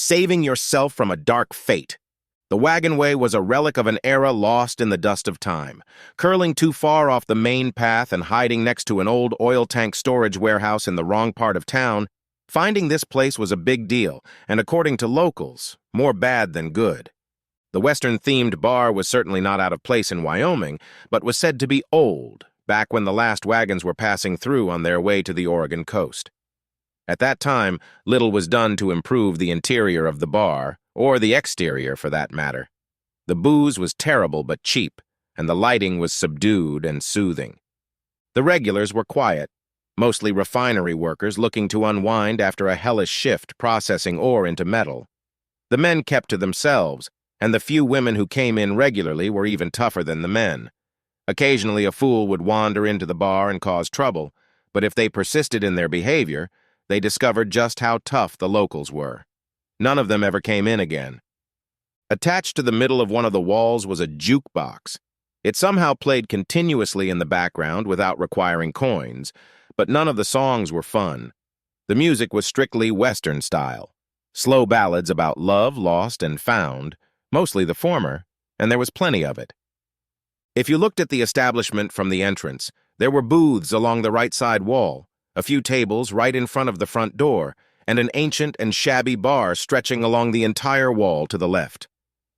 saving yourself from a dark fate. The wagonway was a relic of an era lost in the dust of time, curling too far off the main path and hiding next to an old oil tank storage warehouse in the wrong part of town. Finding this place was a big deal, and according to locals, more bad than good. The Western-themed bar was certainly not out of place in Wyoming, but was said to be old, back when the last wagons were passing through on their way to the Oregon coast. At that time, little was done to improve the interior of the bar, or the exterior for that matter. The booze was terrible but cheap, and the lighting was subdued and soothing. The regulars were quiet, mostly refinery workers looking to unwind after a hellish shift processing ore into metal. The men kept to themselves, and the few women who came in regularly were even tougher than the men. Occasionally a fool would wander into the bar and cause trouble, but if they persisted in their behavior, they discovered just how tough the locals were. None of them ever came in again. Attached to the middle of one of the walls was a jukebox. It somehow played continuously in the background without requiring coins, but none of the songs were fun. The music was strictly Western style. Slow ballads about love, lost, and found, mostly the former, and there was plenty of it. If you looked at the establishment from the entrance, there were booths along the right side wall, a few tables right in front of the front door, and an ancient and shabby bar stretching along the entire wall to the left.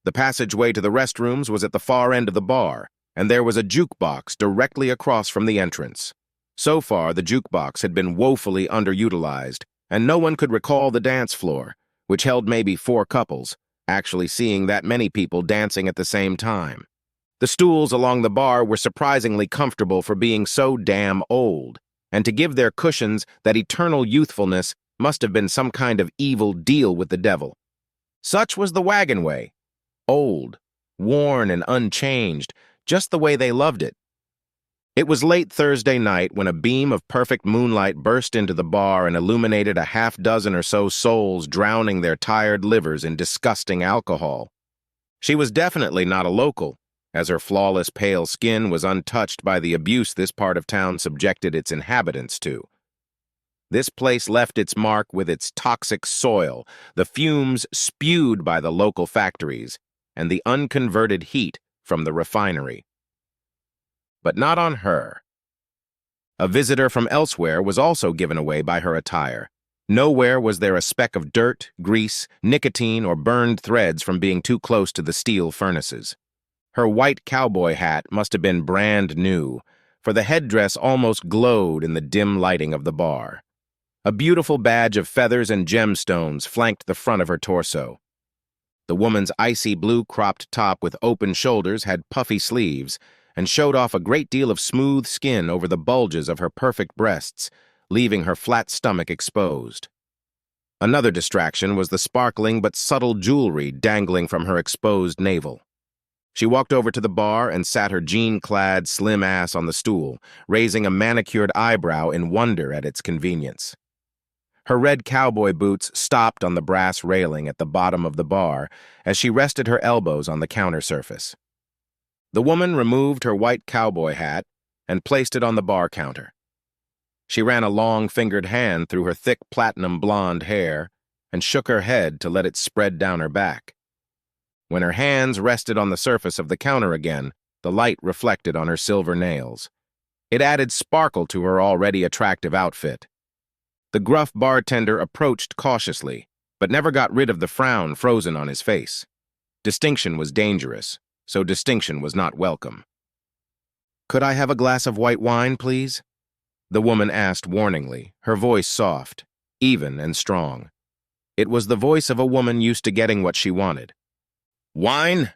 The passageway to the restrooms was at the far end of the bar, and there was a jukebox directly across from the entrance. So far, the jukebox had been woefully underutilized, and no one could recall the dance floor, which held maybe 4 couples, actually seeing that many people dancing at the same time. The stools along the bar were surprisingly comfortable for being so damn old, and to give their cushions that eternal youthfulness must have been some kind of evil deal with the devil. Such was the wagonway. Old, worn, and unchanged, just the way they loved it. It was late Thursday night when a beam of perfect moonlight burst into the bar and illuminated a half-dozen or so souls drowning their tired livers in disgusting alcohol. She was definitely not a local, as her flawless pale skin was untouched by the abuse this part of town subjected its inhabitants to. This place left its mark with its toxic soil, the fumes spewed by the local factories, and the unconverted heat from the refinery. But not on her. A visitor from elsewhere was also given away by her attire. Nowhere was there a speck of dirt, grease, nicotine, or burned threads from being too close to the steel furnaces. Her white cowboy hat must have been brand new, for the headdress almost glowed in the dim lighting of the bar. A beautiful badge of feathers and gemstones flanked the front of her torso. The woman's icy blue cropped top with open shoulders had puffy sleeves and showed off a great deal of smooth skin over the bulges of her perfect breasts, leaving her flat stomach exposed. Another distraction was the sparkling but subtle jewelry dangling from her exposed navel. She walked over to the bar and sat her jean-clad, slim ass on the stool, raising a manicured eyebrow in wonder at its convenience. Her red cowboy boots stopped on the brass railing at the bottom of the bar as she rested her elbows on the counter surface. The woman removed her white cowboy hat and placed it on the bar counter. She ran a long-fingered hand through her thick platinum blonde hair and shook her head to let it spread down her back. When her hands rested on the surface of the counter again, the light reflected on her silver nails. It added sparkle to her already attractive outfit. The gruff bartender approached cautiously, but never got rid of the frown frozen on his face. Distinction was dangerous, so distinction was not welcome. "Could I have a glass of white wine, please?" the woman asked warningly, her voice soft, even and strong. It was the voice of a woman used to getting what she wanted. "Wine?"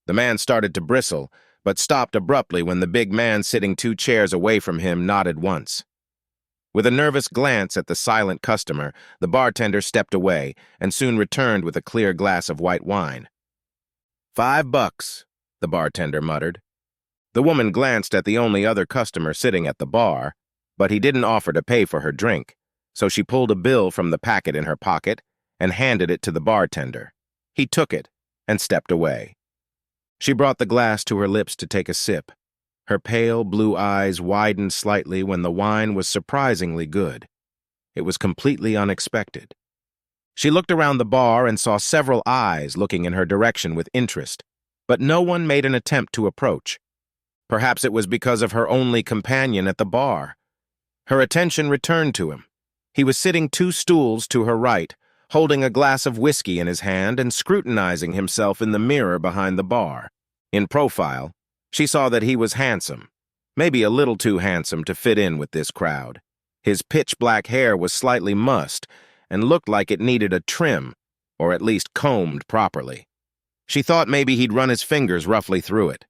The man started to bristle, but stopped abruptly when the big man sitting 2 chairs away from him nodded once. With a nervous glance at the silent customer, the bartender stepped away and soon returned with a clear glass of white wine. $5, the bartender muttered. The woman glanced at the only other customer sitting at the bar, but he didn't offer to pay for her drink, so she pulled a bill from the packet in her pocket and handed it to the bartender. He took it and stepped away. She brought the glass to her lips to take a sip. Her pale blue eyes widened slightly when the wine was surprisingly good. It was completely unexpected. She looked around the bar and saw several eyes looking in her direction with interest, but no one made an attempt to approach. Perhaps it was because of her only companion at the bar. Her attention returned to him. He was sitting 2 stools to her right, holding a glass of whiskey in his hand and scrutinizing himself in the mirror behind the bar. In profile, she saw that he was handsome, maybe a little too handsome to fit in with this crowd. His pitch-black hair was slightly mussed and looked like it needed a trim, or at least combed properly. She thought maybe he'd run his fingers roughly through it.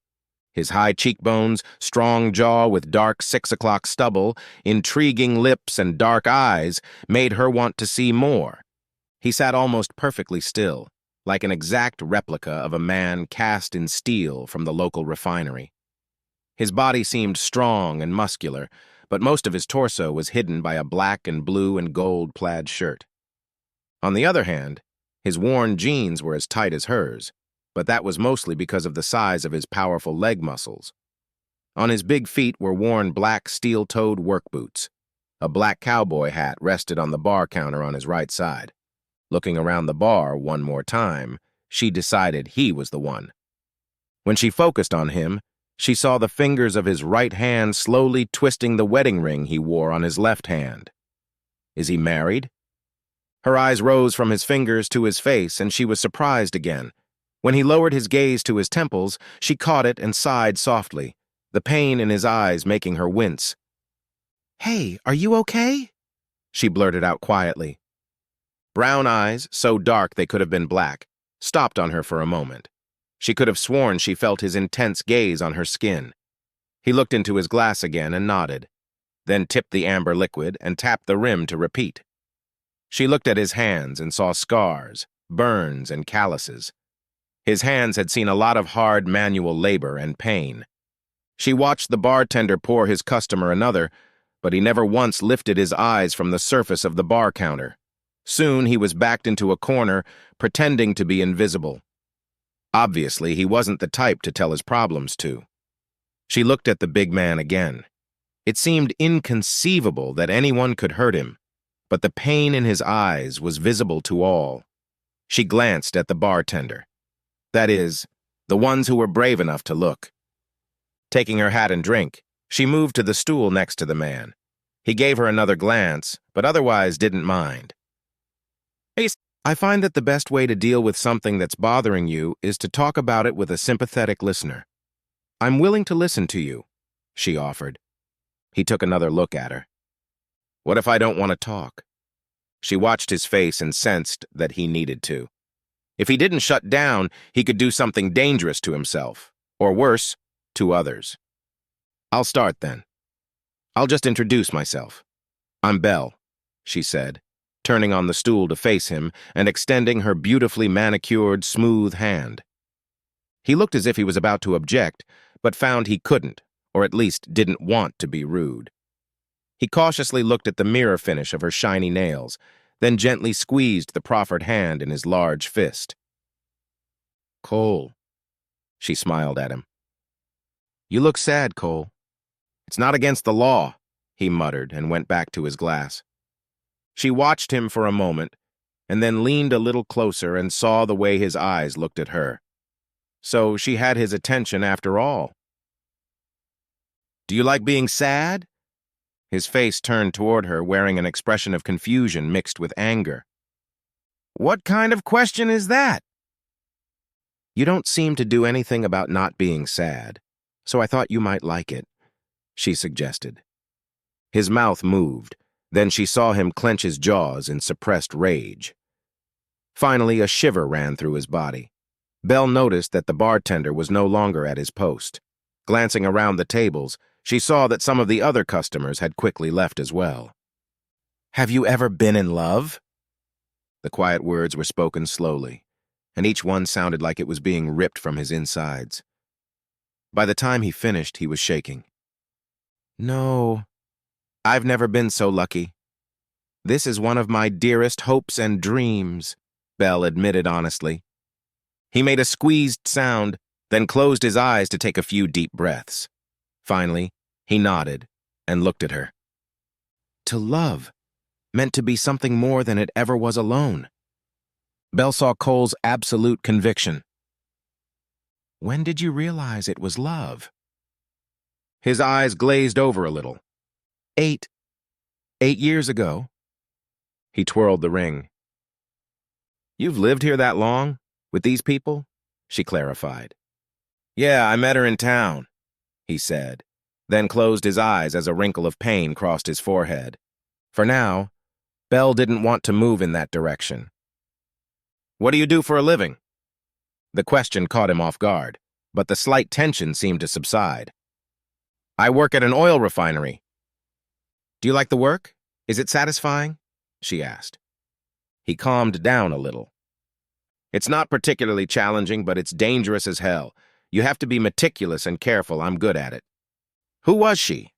His high cheekbones, strong jaw with dark 6 o'clock stubble, intriguing lips, and dark eyes made her want to see more. He sat almost perfectly still, like an exact replica of a man cast in steel from the local refinery. His body seemed strong and muscular, but most of his torso was hidden by a black and blue and gold plaid shirt. On the other hand, his worn jeans were as tight as hers, but that was mostly because of the size of his powerful leg muscles. On his big feet were worn black steel-toed work boots. A black cowboy hat rested on the bar counter on his right side. Looking around the bar one more time, she decided he was the one. When she focused on him, she saw the fingers of his right hand slowly twisting the wedding ring he wore on his left hand. Is he married? Her eyes rose from his fingers to his face, and she was surprised again. When he lowered his gaze to his temples, she caught it and sighed softly, the pain in his eyes making her wince. "Hey, are you okay?" she blurted out quietly. Brown eyes, so dark they could have been black, stopped on her for a moment. She could have sworn she felt his intense gaze on her skin. He looked into his glass again and nodded, then tipped the amber liquid and tapped the rim to repeat. She looked at his hands and saw scars, burns, and calluses. His hands had seen a lot of hard manual labor and pain. She watched the bartender pour his customer another, but he never once lifted his eyes from the surface of the bar counter. Soon he was backed into a corner, pretending to be invisible. Obviously, he wasn't the type to tell his problems to. She looked at the big man again. It seemed inconceivable that anyone could hurt him, but the pain in his eyes was visible to all. She glanced at the bartender. That is, the ones who were brave enough to look. Taking her hat and drink, she moved to the stool next to the man. He gave her another glance, but otherwise didn't mind. I find that the best way to deal with something that's bothering you is to talk about it with a sympathetic listener. I'm willing to listen to you, she offered. He took another look at her. What if I don't want to talk? She watched his face and sensed that he needed to. If he didn't shut down, he could do something dangerous to himself, or worse, to others. I'll start then. I'll just introduce myself. I'm Belle, she said, turning on the stool to face him and extending her beautifully manicured, smooth hand. He looked as if he was about to object, but found he couldn't, or at least didn't want to be rude. He cautiously looked at the mirror finish of her shiny nails, then gently squeezed the proffered hand in his large fist. Cole, she smiled at him. You look sad, Cole. It's not against the law, he muttered and went back to his glass. She watched him for a moment, and then leaned a little closer and saw the way his eyes looked at her. So she had his attention after all. Do you like being sad? His face turned toward her, wearing an expression of confusion mixed with anger. What kind of question is that? You don't seem to do anything about not being sad, so I thought you might like it, she suggested. His mouth moved. Then she saw him clench his jaws in suppressed rage. Finally, a shiver ran through his body. Belle noticed that the bartender was no longer at his post. Glancing around the tables, she saw that some of the other customers had quickly left as well. Have you ever been in love? The quiet words were spoken slowly, and each one sounded like it was being ripped from his insides. By the time he finished, he was shaking. No. I've never been so lucky. This is one of my dearest hopes and dreams, Belle admitted honestly. He made a squeezed sound, then closed his eyes to take a few deep breaths. Finally, he nodded and looked at her. To love meant to be something more than it ever was alone. Belle saw Cole's absolute conviction. When did you realize it was love? His eyes glazed over a little. 8 years ago. He twirled the ring. You've lived here that long? With these people? She clarified. Yeah, I met her in town, he said, then closed his eyes as a wrinkle of pain crossed his forehead. For now, Belle didn't want to move in that direction. What do you do for a living? The question caught him off guard, but the slight tension seemed to subside. I work at an oil refinery. Do you like the work? Is it satisfying? She asked. He calmed down a little. It's not particularly challenging, but it's dangerous as hell. You have to be meticulous and careful. I'm good at it. Who was she?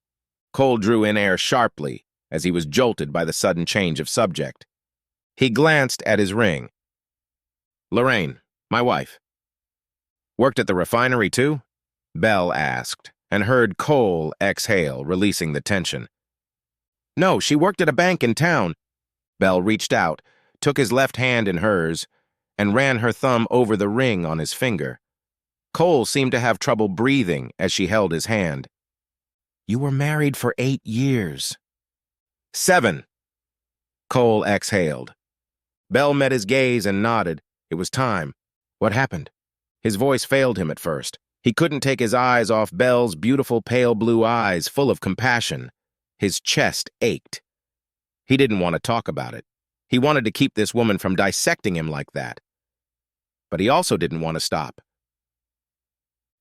Cole drew in air sharply as he was jolted by the sudden change of subject. He glanced at his ring. Lorraine, my wife. Worked at the refinery too? Belle asked, and heard Cole exhale, releasing the tension. No, she worked at a bank in town. Belle reached out, took his left hand in hers, and ran her thumb over the ring on his finger. Cole seemed to have trouble breathing as she held his hand. You were married for 8 years. 7. Cole exhaled. Belle met his gaze and nodded. It was time. What happened? His voice failed him at first. He couldn't take his eyes off Belle's beautiful pale blue eyes full of compassion. His chest ached. He didn't want to talk about it. He wanted to keep this woman from dissecting him like that. But he also didn't want to stop.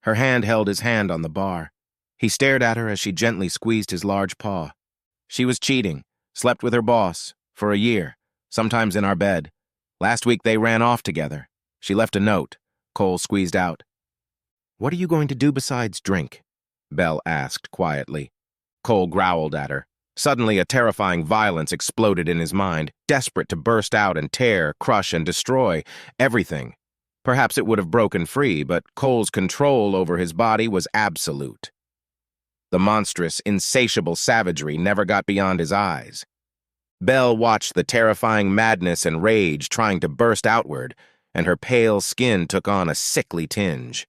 Her hand held his hand on the bar. He stared at her as she gently squeezed his large paw. She was cheating, slept with her boss, for a year, sometimes in our bed. Last week they ran off together. She left a note. Cole squeezed out. What are you going to do besides drink? Belle asked quietly. Cole growled at her. Suddenly, a terrifying violence exploded in his mind, desperate to burst out and tear, crush, and destroy everything. Perhaps it would have broken free, but Cole's control over his body was absolute. The monstrous, insatiable savagery never got beyond his eyes. Belle watched the terrifying madness and rage trying to burst outward, and her pale skin took on a sickly tinge.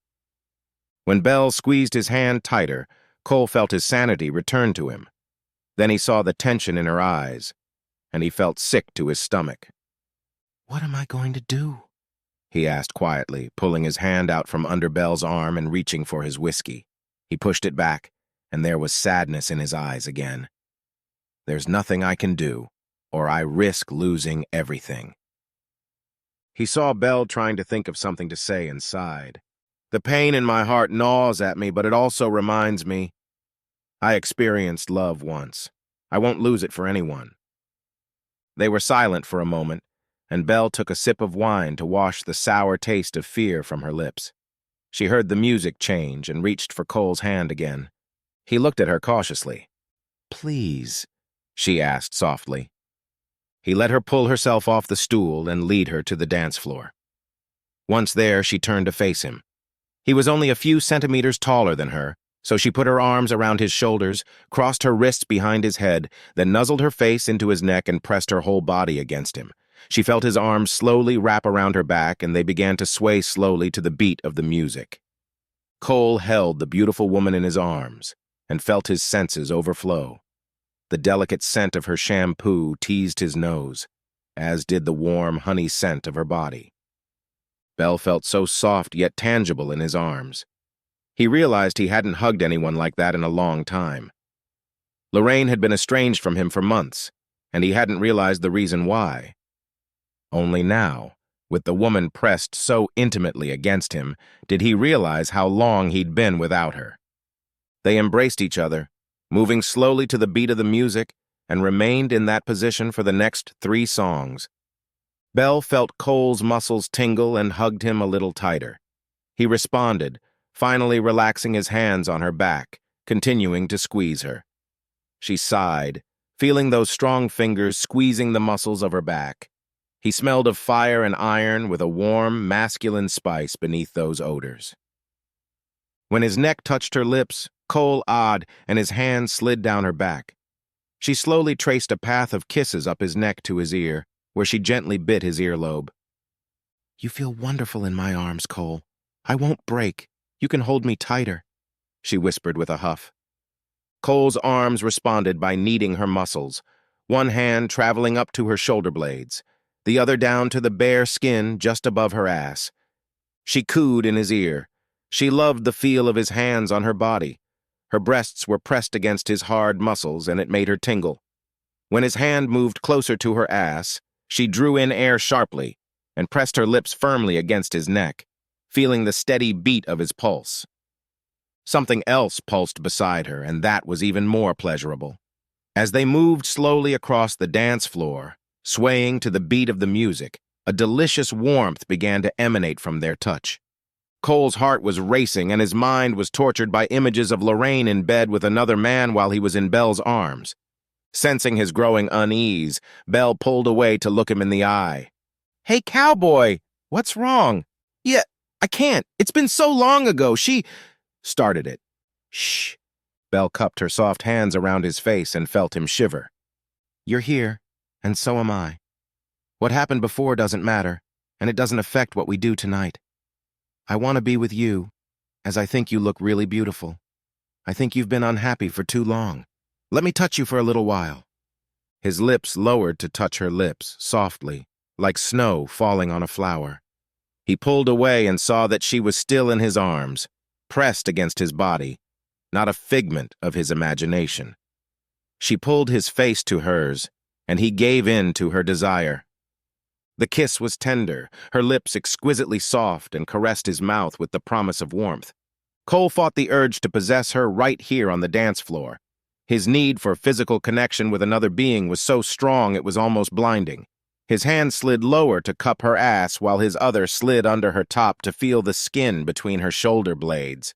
When Belle squeezed his hand tighter, Cole felt his sanity return to him. Then he saw the tension in her eyes, and he felt sick to his stomach. What am I going to do? He asked quietly, pulling his hand out from under Belle's arm and reaching for his whiskey. He pushed it back, and there was sadness in his eyes again. There's nothing I can do, or I risk losing everything. He saw Belle trying to think of something to say and sighed. The pain in my heart gnaws at me, but it also reminds me I experienced love once. I won't lose it for anyone. They were silent for a moment, and Belle took a sip of wine to wash the sour taste of fear from her lips. She heard the music change and reached for Cole's hand again. He looked at her cautiously. Please, she asked softly. He let her pull herself off the stool and lead her to the dance floor. Once there, she turned to face him. He was only a few centimeters taller than her, so she put her arms around his shoulders, crossed her wrists behind his head, then nuzzled her face into his neck and pressed her whole body against him. She felt his arms slowly wrap around her back, and they began to sway slowly to the beat of the music. Cole held the beautiful woman in his arms and felt his senses overflow. The delicate scent of her shampoo teased his nose, as did the warm honey scent of her body. Belle felt so soft yet tangible in his arms. He realized he hadn't hugged anyone like that in a long time. Lorraine had been estranged from him for months, and he hadn't realized the reason why. Only now, with the woman pressed so intimately against him, did he realize how long he'd been without her. They embraced each other, moving slowly to the beat of the music, and remained in that position for the next 3 songs. Belle felt Cole's muscles tingle and hugged him a little tighter. He responded, finally relaxing his hands on her back, continuing to squeeze her. She sighed, feeling those strong fingers squeezing the muscles of her back. He smelled of fire and iron with a warm, masculine spice beneath those odors. When his neck touched her lips, Cole awed, and his hand slid down her back. She slowly traced a path of kisses up his neck to his ear, where she gently bit his earlobe. You feel wonderful in my arms, Cole. I won't break. You can hold me tighter, she whispered with a huff. Cole's arms responded by kneading her muscles, one hand traveling up to her shoulder blades, the other down to the bare skin just above her ass. She cooed in his ear. She loved the feel of his hands on her body. Her breasts were pressed against his hard muscles, and it made her tingle. When his hand moved closer to her ass, she drew in air sharply and pressed her lips firmly against his neck, feeling the steady beat of his pulse. Something else pulsed beside her, and that was even more pleasurable. As they moved slowly across the dance floor, swaying to the beat of the music, a delicious warmth began to emanate from their touch. Cole's heart was racing, and his mind was tortured by images of Lorraine in bed with another man while he was in Belle's arms. Sensing his growing unease, Belle pulled away to look him in the eye. "Hey, cowboy, what's wrong?" "Yeah, I can't. It's been so long ago. She started it." "Shh." Belle cupped her soft hands around his face and felt him shiver. "You're here, and so am I. What happened before doesn't matter, and it doesn't affect what we do tonight. I want to be with you, as I think you look really beautiful. I think you've been unhappy for too long. Let me touch you for a little while." His lips lowered to touch her lips, softly, like snow falling on a flower. He pulled away and saw that she was still in his arms, pressed against his body, not a figment of his imagination. She pulled his face to hers, and he gave in to her desire. The kiss was tender, her lips exquisitely soft, and caressed his mouth with the promise of warmth. Cole fought the urge to possess her right here on the dance floor. His need for physical connection with another being was so strong it was almost blinding. His hand slid lower to cup her ass while his other slid under her top to feel the skin between her shoulder blades.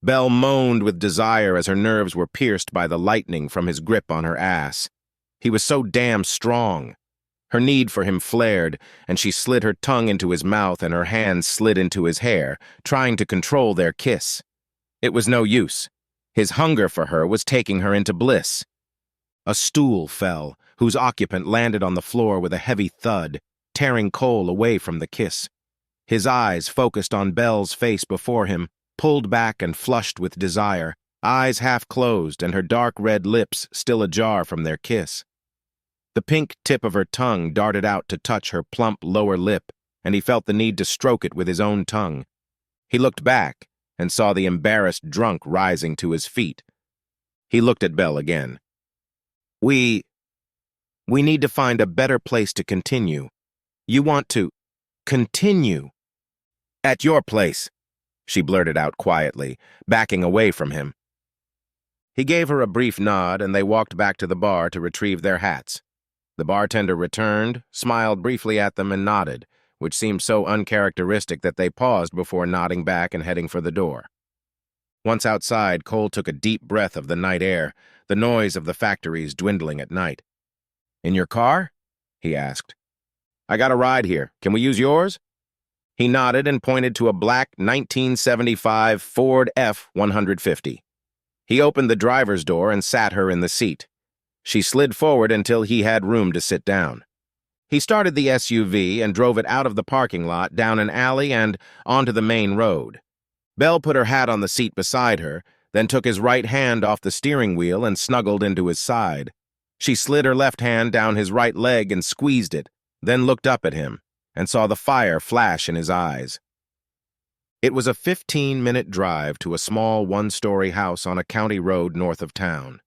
Belle moaned with desire as her nerves were pierced by the lightning from his grip on her ass. He was so damn strong. Her need for him flared, and she slid her tongue into his mouth and her hands slid into his hair, trying to control their kiss. It was no use. His hunger for her was taking her into bliss. A stool fell, whose occupant landed on the floor with a heavy thud, tearing Cole away from the kiss. His eyes, focused on Belle's face before him, pulled back and flushed with desire, eyes half closed and her dark red lips still ajar from their kiss. The pink tip of her tongue darted out to touch her plump lower lip, and he felt the need to stroke it with his own tongue. He looked back and saw the embarrassed drunk rising to his feet. He looked at Belle again. We need to find a better place to continue. You want to continue at your place, she blurted out quietly, backing away from him. He gave her a brief nod, and they walked back to the bar to retrieve their hats. The bartender returned, smiled briefly at them, and nodded, which seemed so uncharacteristic that they paused before nodding back and heading for the door. Once outside, Cole took a deep breath of the night air, the noise of the factories dwindling at night. "In your car?" he asked. "I got a ride here. Can we use yours?" He nodded and pointed to a black 1975 Ford F-150. He opened the driver's door and sat her in the seat. She slid forward until he had room to sit down. He started the SUV and drove it out of the parking lot, down an alley, and onto the main road. Belle put her hat on the seat beside her, then took his right hand off the steering wheel and snuggled into his side. She slid her left hand down his right leg and squeezed it, then looked up at him and saw the fire flash in his eyes. It was a 15-minute drive to a small one-story house on a county road north of town.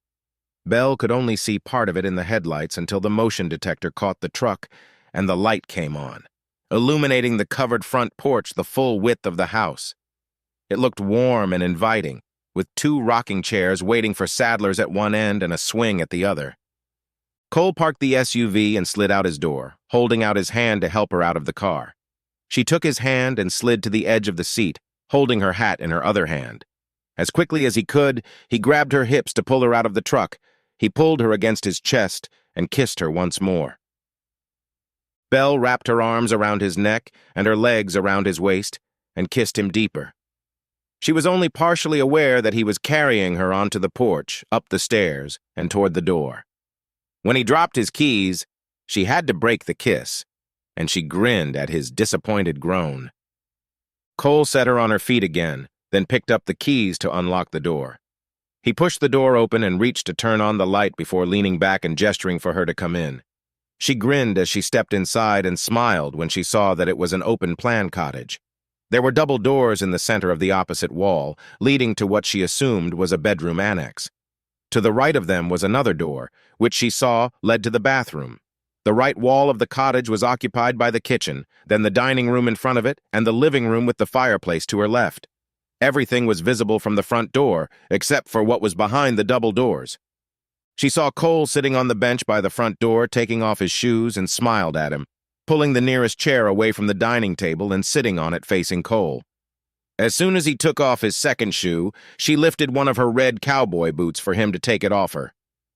Belle could only see part of it in the headlights until the motion detector caught the truck and the light came on, illuminating the covered front porch the full width of the house. It looked warm and inviting, with 2 rocking chairs waiting for saddlers at one end and a swing at the other. Cole parked the SUV and slid out his door, holding out his hand to help her out of the car. She took his hand and slid to the edge of the seat, holding her hat in her other hand. As quickly as he could, he grabbed her hips to pull her out of the truck. He pulled her against his chest and kissed her once more. Belle wrapped her arms around his neck and her legs around his waist and kissed him deeper. She was only partially aware that he was carrying her onto the porch, up the stairs, and toward the door. When he dropped his keys, she had to break the kiss, and she grinned at his disappointed groan. Cole set her on her feet again, then picked up the keys to unlock the door. He pushed the door open and reached to turn on the light before leaning back and gesturing for her to come in. She grinned as she stepped inside and smiled when she saw that it was an open-plan cottage. There were double doors in the center of the opposite wall, leading to what she assumed was a bedroom annex. To the right of them was another door, which she saw led to the bathroom. The right wall of the cottage was occupied by the kitchen, then the dining room in front of it, and the living room with the fireplace to her left. Everything was visible from the front door, except for what was behind the double doors. She saw Cole sitting on the bench by the front door, taking off his shoes, and smiled at him, pulling the nearest chair away from the dining table and sitting on it facing Cole. As soon as he took off his second shoe, she lifted one of her red cowboy boots for him to take it off her.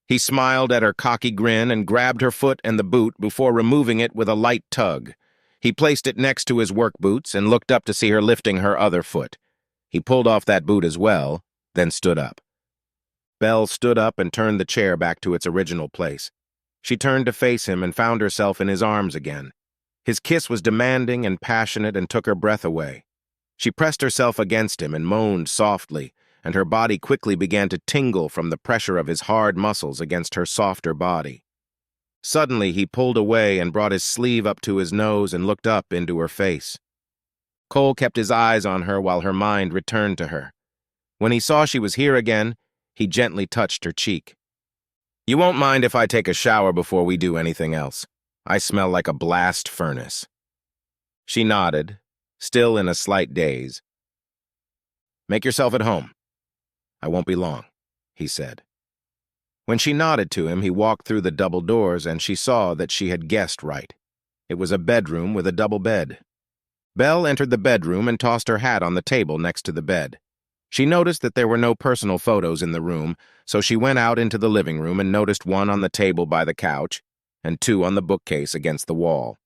He smiled at her cocky grin and grabbed her foot and the boot before removing it with a light tug. He placed it next to his work boots and looked up to see her lifting her other foot. He pulled off that boot as well, then stood up. Belle stood up and turned the chair back to its original place. She turned to face him and found herself in his arms again. His kiss was demanding and passionate and took her breath away. She pressed herself against him and moaned softly, and her body quickly began to tingle from the pressure of his hard muscles against her softer body. Suddenly, he pulled away and brought his sleeve up to his nose and looked up into her face. Cole kept his eyes on her while her mind returned to her. When he saw she was here again, he gently touched her cheek. "You won't mind if I take a shower before we do anything else? I smell like a blast furnace." She nodded, still in a slight daze. "Make yourself at home. I won't be long," he said. When she nodded to him, he walked through the double doors, and she saw that she had guessed right. It was a bedroom with a double bed. Belle entered the bedroom and tossed her hat on the table next to the bed. She noticed that there were no personal photos in the room, so she went out into the living room and noticed one on the table by the couch and two on the bookcase against the wall.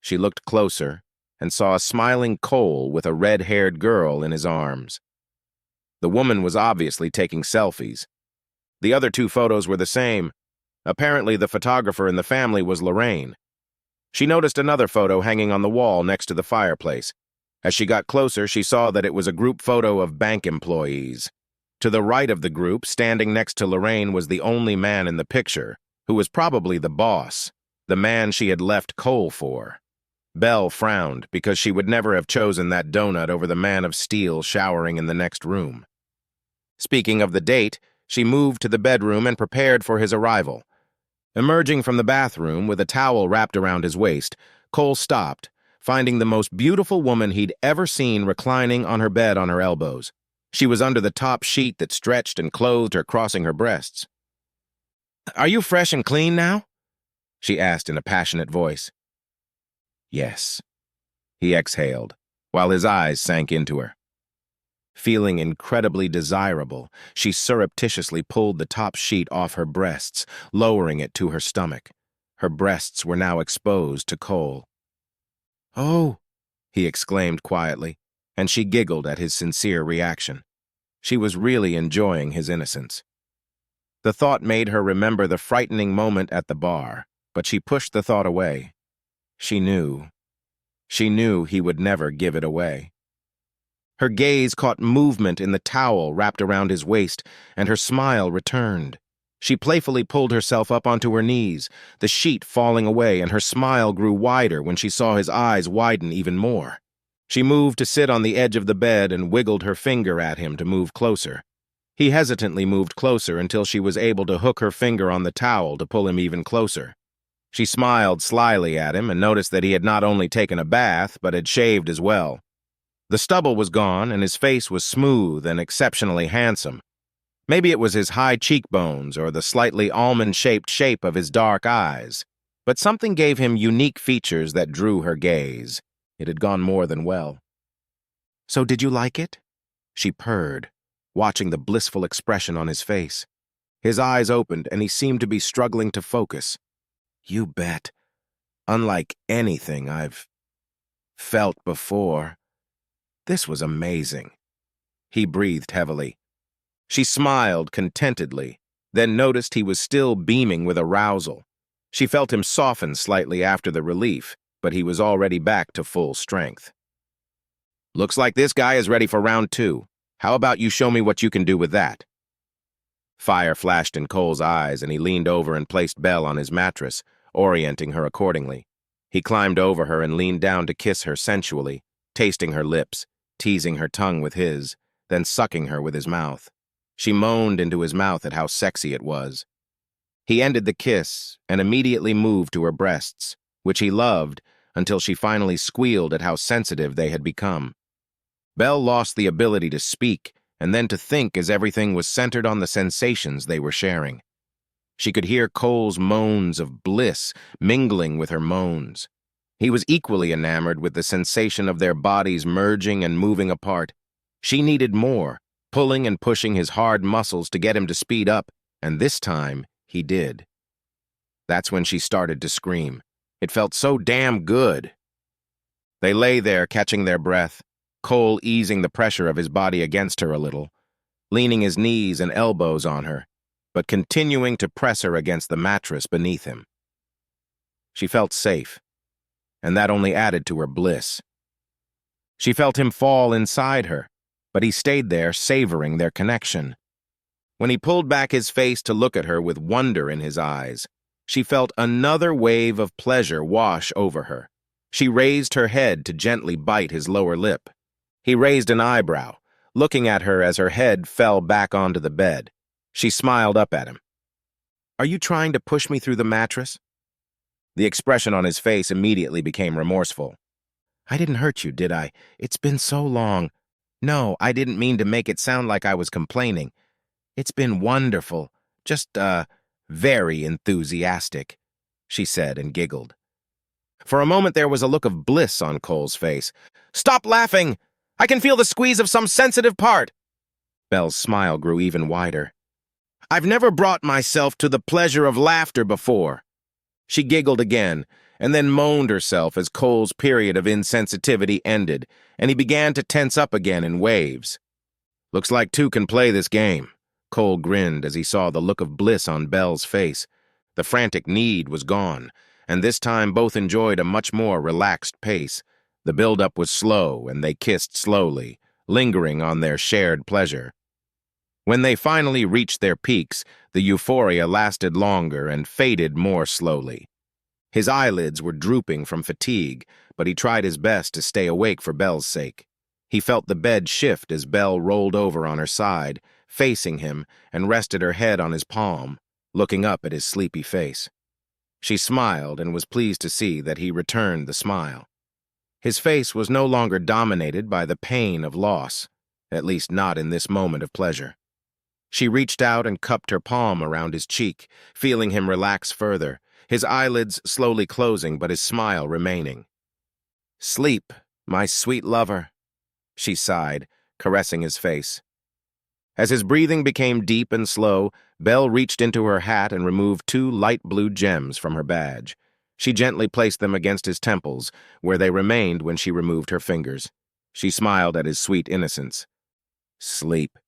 She looked closer and saw a smiling Cole with a red-haired girl in his arms. The woman was obviously taking selfies. The other two photos were the same. Apparently, the photographer in the family was Lorraine. She noticed another photo hanging on the wall next to the fireplace. As she got closer, she saw that it was a group photo of bank employees. To the right of the group, standing next to Lorraine, was the only man in the picture, who was probably the boss, the man she had left Cole for. Belle frowned because she would never have chosen that donut over the man of steel showering in the next room. Speaking of the date, she moved to the bedroom and prepared for his arrival. Emerging from the bathroom with a towel wrapped around his waist, Cole stopped, finding the most beautiful woman he'd ever seen reclining on her bed on her elbows. She was under the top sheet that stretched and clothed her, crossing her breasts. "Are you fresh and clean now?" she asked in a passionate voice. "Yes," he exhaled, while his eyes sank into her. Feeling incredibly desirable, she surreptitiously pulled the top sheet off her breasts, lowering it to her stomach. Her breasts were now exposed to Cole. "Oh," he exclaimed quietly, and she giggled at his sincere reaction. She was really enjoying his innocence. The thought made her remember the frightening moment at the bar, but she pushed the thought away. She knew he would never give it away. Her gaze caught movement in the towel wrapped around his waist, and her smile returned. She playfully pulled herself up onto her knees, the sheet falling away, and her smile grew wider when she saw his eyes widen even more. She moved to sit on the edge of the bed and wiggled her finger at him to move closer. He hesitantly moved closer until she was able to hook her finger on the towel to pull him even closer. She smiled slyly at him and noticed that he had not only taken a bath, but had shaved as well. The stubble was gone, and his face was smooth and exceptionally handsome. Maybe it was his high cheekbones or the slightly almond-shaped shape of his dark eyes, but something gave him unique features that drew her gaze. It had gone more than well. "So did you like it?" she purred, watching the blissful expression on his face. His eyes opened, and he seemed to be struggling to focus. "You bet. Unlike anything I've felt before. This was amazing." He breathed heavily. She smiled contentedly, then noticed he was still beaming with arousal. She felt him soften slightly after the relief, but he was already back to full strength. "Looks like this guy is ready for round 2. How about you show me what you can do with that?" Fire flashed in Cole's eyes, and he leaned over and placed Belle on his mattress, orienting her accordingly. He climbed over her and leaned down to kiss her sensually, tasting her lips, teasing her tongue with his, then sucking her with his mouth. She moaned into his mouth at how sexy it was. He ended the kiss and immediately moved to her breasts, which he loved until she finally squealed at how sensitive they had become. Belle lost the ability to speak and then to think as everything was centered on the sensations they were sharing. She could hear Cole's moans of bliss mingling with her moans. He was equally enamored with the sensation of their bodies merging and moving apart. She needed more, pulling and pushing his hard muscles to get him to speed up, and this time he did. That's when she started to scream. It felt so damn good. They lay there, catching their breath, Cole easing the pressure of his body against her a little, leaning his knees and elbows on her, but continuing to press her against the mattress beneath him. She felt safe, and that only added to her bliss. She felt him fall inside her, but he stayed there, savoring their connection. When he pulled back his face to look at her with wonder in his eyes, she felt another wave of pleasure wash over her. She raised her head to gently bite his lower lip. He raised an eyebrow, looking at her as her head fell back onto the bed. She smiled up at him. "Are you trying to push me through the mattress?" The expression on his face immediately became remorseful. "I didn't hurt you, did I? It's been so long. No, I didn't mean to make it sound like I was complaining. It's been wonderful. Just, very enthusiastic," she said and giggled. For a moment there was a look of bliss on Cole's face. "Stop laughing! I can feel the squeeze of some sensitive part." Belle's smile grew even wider. "I've never brought myself to the pleasure of laughter before." She giggled again, and then moaned herself as Cole's period of insensitivity ended, and he began to tense up again in waves. "Looks like two can play this game." Cole grinned as he saw the look of bliss on Belle's face. The frantic need was gone, and this time both enjoyed a much more relaxed pace. The build-up was slow, and they kissed slowly, lingering on their shared pleasure. When they finally reached their peaks, the euphoria lasted longer and faded more slowly. His eyelids were drooping from fatigue, but he tried his best to stay awake for Belle's sake. He felt the bed shift as Belle rolled over on her side, facing him, and rested her head on his palm, looking up at his sleepy face. She smiled and was pleased to see that he returned the smile. His face was no longer dominated by the pain of loss, at least not in this moment of pleasure. She reached out and cupped her palm around his cheek, feeling him relax further, his eyelids slowly closing but his smile remaining. "Sleep, my sweet lover," she sighed, caressing his face. As his breathing became deep and slow, Belle reached into her hat and removed 2 light blue gems from her badge. She gently placed them against his temples, where they remained when she removed her fingers. She smiled at his sweet innocence. "Sleep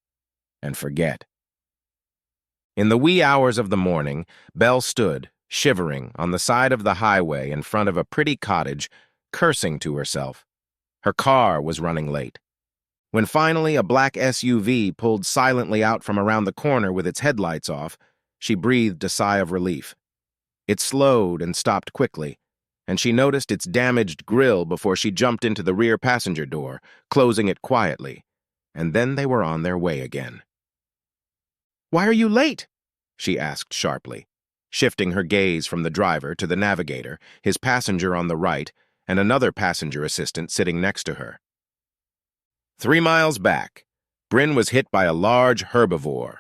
and forget." In the wee hours of the morning, Belle stood, shivering, on the side of the highway in front of a pretty cottage, cursing to herself. Her car was running late. When finally a black SUV pulled silently out from around the corner with its headlights off, she breathed a sigh of relief. It slowed and stopped quickly, and she noticed its damaged grille before she jumped into the rear passenger door, closing it quietly, and then they were on their way again. "Why are you late?" she asked sharply, shifting her gaze from the driver to the navigator, his passenger on the right, and another passenger assistant sitting next to her. 3 miles back, Bryn was hit by a large herbivore.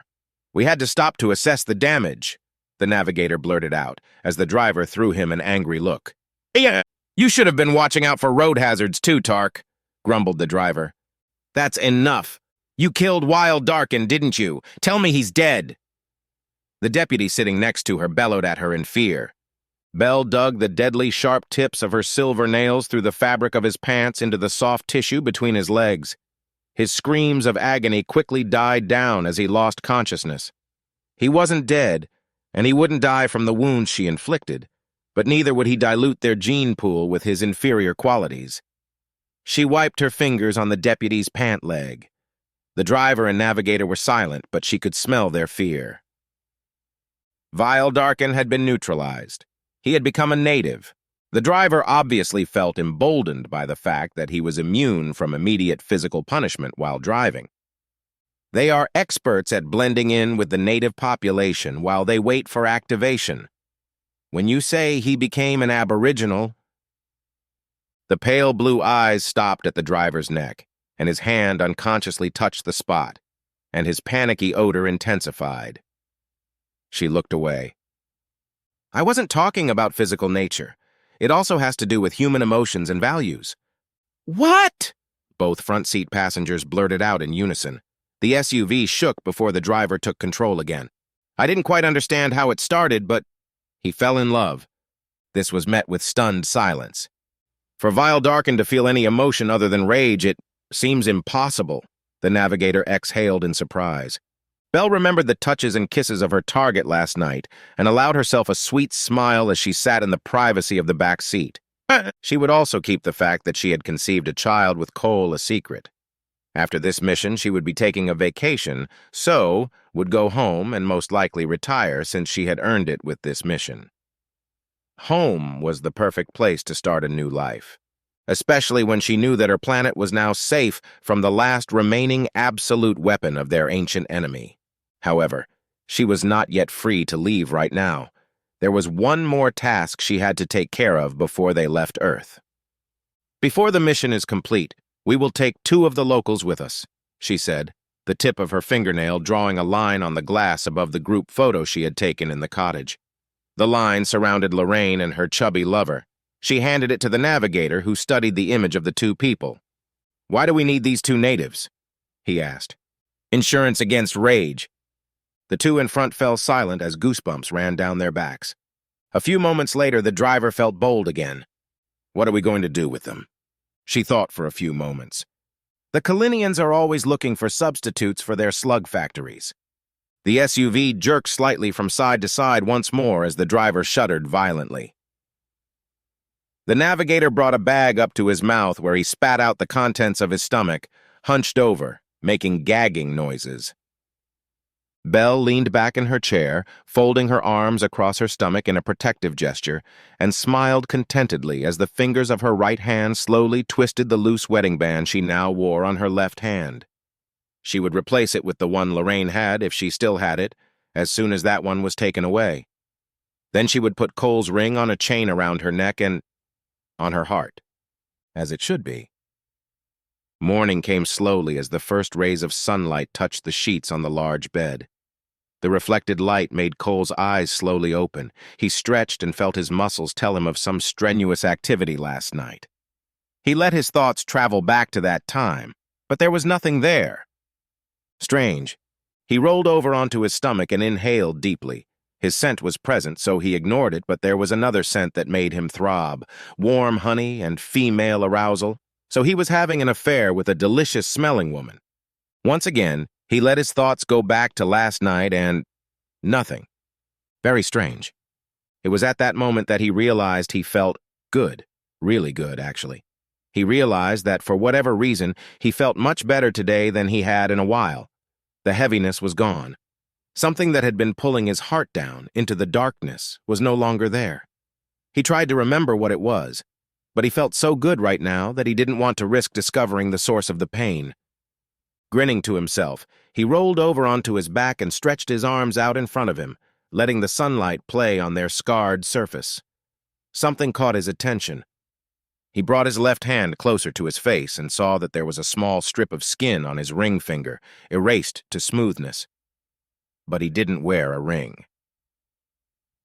"We had to stop to assess the damage," the navigator blurted out, as the driver threw him an angry look. "Yeah, you should have been watching out for road hazards too, Tark," grumbled the driver. "That's enough. You killed Wild Darkin, didn't you? Tell me he's dead." The deputy sitting next to her bellowed at her in fear. Belle dug the deadly sharp tips of her silver nails through the fabric of his pants into the soft tissue between his legs. His screams of agony quickly died down as he lost consciousness. He wasn't dead, and he wouldn't die from the wounds she inflicted, but neither would he dilute their gene pool with his inferior qualities. She wiped her fingers on the deputy's pant leg. The driver and navigator were silent, but she could smell their fear. Vile Darkin had been neutralized. He had become a native. The driver obviously felt emboldened by the fact that he was immune from immediate physical punishment while driving. They are experts at blending in with the native population while they wait for activation. When you say he became an aboriginal, the pale blue eyes stopped at the driver's neck, and his hand unconsciously touched the spot, and his panicky odor intensified. She looked away. I wasn't talking about physical nature. It also has to do with human emotions and values. What? Both front seat passengers blurted out in unison. The SUV shook before the driver took control again. I didn't quite understand how it started, but he fell in love. This was met with stunned silence. For Vile Darkin to feel any emotion other than rage, it seems impossible, the navigator exhaled in surprise. Belle remembered the touches and kisses of her target last night and allowed herself a sweet smile as she sat in the privacy of the back seat. She would also keep the fact that she had conceived a child with Cole a secret. After this mission, she would be taking a vacation, so would go home and most likely retire since she had earned it with this mission. Home was the perfect place to start a new life, especially when she knew that her planet was now safe from the last remaining absolute weapon of their ancient enemy. However, she was not yet free to leave right now. There was one more task she had to take care of before they left Earth. Before the mission is complete, we will take 2 of the locals with us, she said, the tip of her fingernail drawing a line on the glass above the group photo she had taken in the cottage. The line surrounded Lorraine and her chubby lover. She handed it to the navigator, who studied the image of the 2 people. Why do we need these 2 natives? He asked. Insurance against rage. The 2 in front fell silent as goosebumps ran down their backs. A few moments later, the driver felt bold again. What are we going to do with them? She thought for a few moments. The Kalinians are always looking for substitutes for their slug factories. The SUV jerked slightly from side to side once more as the driver shuddered violently. The navigator brought a bag up to his mouth where he spat out the contents of his stomach, hunched over, making gagging noises. Belle leaned back in her chair, folding her arms across her stomach in a protective gesture, and smiled contentedly as the fingers of her right hand slowly twisted the loose wedding band she now wore on her left hand. She would replace it with the one Lorraine had, if she still had it, as soon as that one was taken away. Then she would put Cole's ring on a chain around her neck and on her heart, as it should be. Morning came slowly as the first rays of sunlight touched the sheets on the large bed. The reflected light made Cole's eyes slowly open. He stretched and felt his muscles tell him of some strenuous activity last night. He let his thoughts travel back to that time, but there was nothing there. Strange. He rolled over onto his stomach and inhaled deeply. His scent was present, so he ignored it, but there was another scent that made him throb, warm honey and female arousal. So he was having an affair with a delicious-smelling woman. Once again, he let his thoughts go back to last night and nothing. Very strange. It was at that moment that he realized he felt good, really good, actually. He realized that for whatever reason, he felt much better today than he had in a while. The heaviness was gone. Something that had been pulling his heart down into the darkness was no longer there. He tried to remember what it was, but he felt so good right now that he didn't want to risk discovering the source of the pain. Grinning to himself, he rolled over onto his back and stretched his arms out in front of him, letting the sunlight play on their scarred surface. Something caught his attention. He brought his left hand closer to his face and saw that there was a small strip of skin on his ring finger, erased to smoothness. But he didn't wear a ring.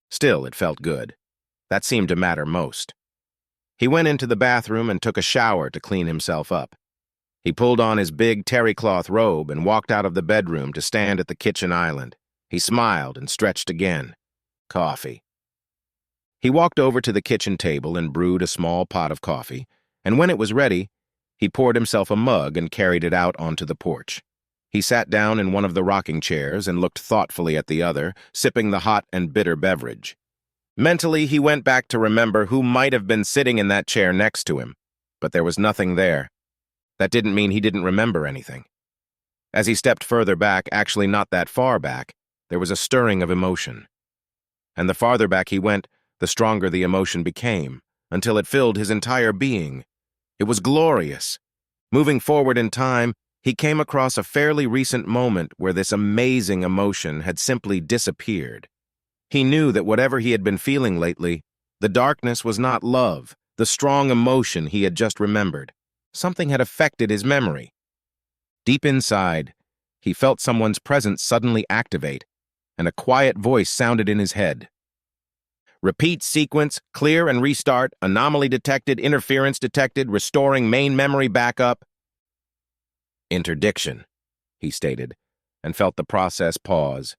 Still, it felt good. That seemed to matter most. He went into the bathroom and took a shower to clean himself up. He pulled on his big terry-cloth robe and walked out of the bedroom to stand at the kitchen island. He smiled and stretched again. Coffee. He walked over to the kitchen table and brewed a small pot of coffee, and when it was ready, he poured himself a mug and carried it out onto the porch. He sat down in one of the rocking chairs and looked thoughtfully at the other, sipping the hot and bitter beverage. Mentally, he went back to remember who might have been sitting in that chair next to him, but there was nothing there. That didn't mean he didn't remember anything. As he stepped further back, actually not that far back, there was a stirring of emotion. And the farther back he went, the stronger the emotion became, until it filled his entire being. It was glorious. Moving forward in time, he came across a fairly recent moment where this amazing emotion had simply disappeared. He knew that whatever he had been feeling lately, the darkness was not love, the strong emotion he had just remembered. Something had affected his memory. Deep inside, he felt someone's presence suddenly activate, and a quiet voice sounded in his head. Repeat sequence, clear and restart, anomaly detected, interference detected, restoring main memory backup. Interdiction, he stated, and felt the process pause.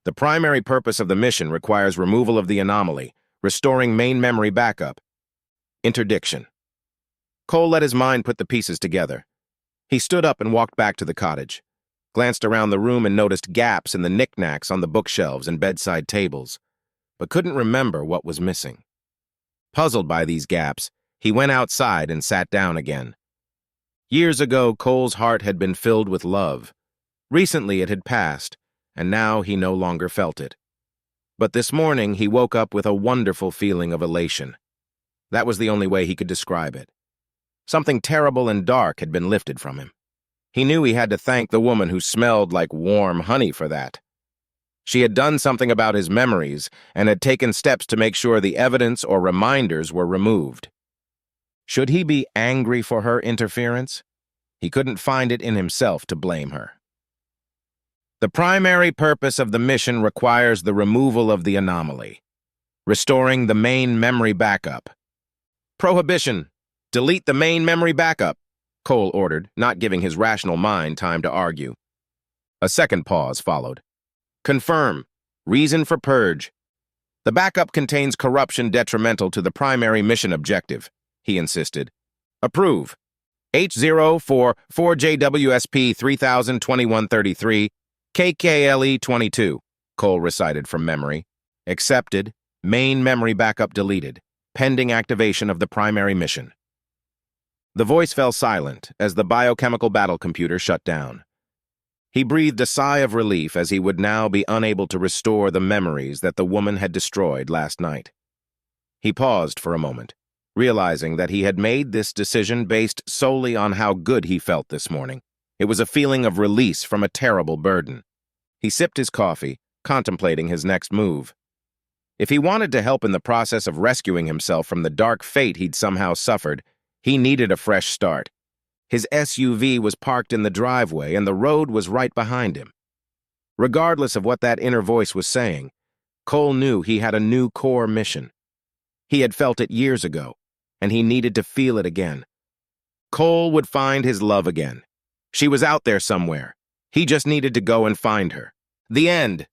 The primary purpose of the mission requires removal of the anomaly, restoring main memory backup. Interdiction. Cole let his mind put the pieces together. He stood up and walked back to the cottage, glanced around the room and noticed gaps in the knickknacks on the bookshelves and bedside tables, but couldn't remember what was missing. Puzzled by these gaps, he went outside and sat down again. Years ago, Cole's heart had been filled with love. Recently it had passed, and now he no longer felt it. But this morning he woke up with a wonderful feeling of elation. That was the only way he could describe it. Something terrible and dark had been lifted from him. He knew he had to thank the woman who smelled like warm honey for that. She had done something about his memories and had taken steps to make sure the evidence or reminders were removed. Should he be angry for her interference? He couldn't find it in himself to blame her. The primary purpose of the mission requires the removal of the anomaly, restoring the main memory backup. Prohibition. Delete the main memory backup, Cole ordered, not giving his rational mind time to argue. A second pause followed. Confirm. Reason for purge. The backup contains corruption detrimental to the primary mission objective, he insisted. Approve. H0 for 4JWSP 302133, KKLE 22, Cole recited from memory. Accepted. Main memory backup deleted. Pending activation of the primary mission. The voice fell silent as the biochemical battle computer shut down. He breathed a sigh of relief as he would now be unable to restore the memories that the woman had destroyed last night. He paused for a moment, realizing that he had made this decision based solely on how good he felt this morning. It was a feeling of release from a terrible burden. He sipped his coffee, contemplating his next move. If he wanted to help in the process of rescuing himself from the dark fate he'd somehow suffered, he needed a fresh start. His SUV was parked in the driveway and the road was right behind him. Regardless of what that inner voice was saying, Cole knew he had a new core mission. He had felt it years ago, and he needed to feel it again. Cole would find his love again. She was out there somewhere. He just needed to go and find her. The end.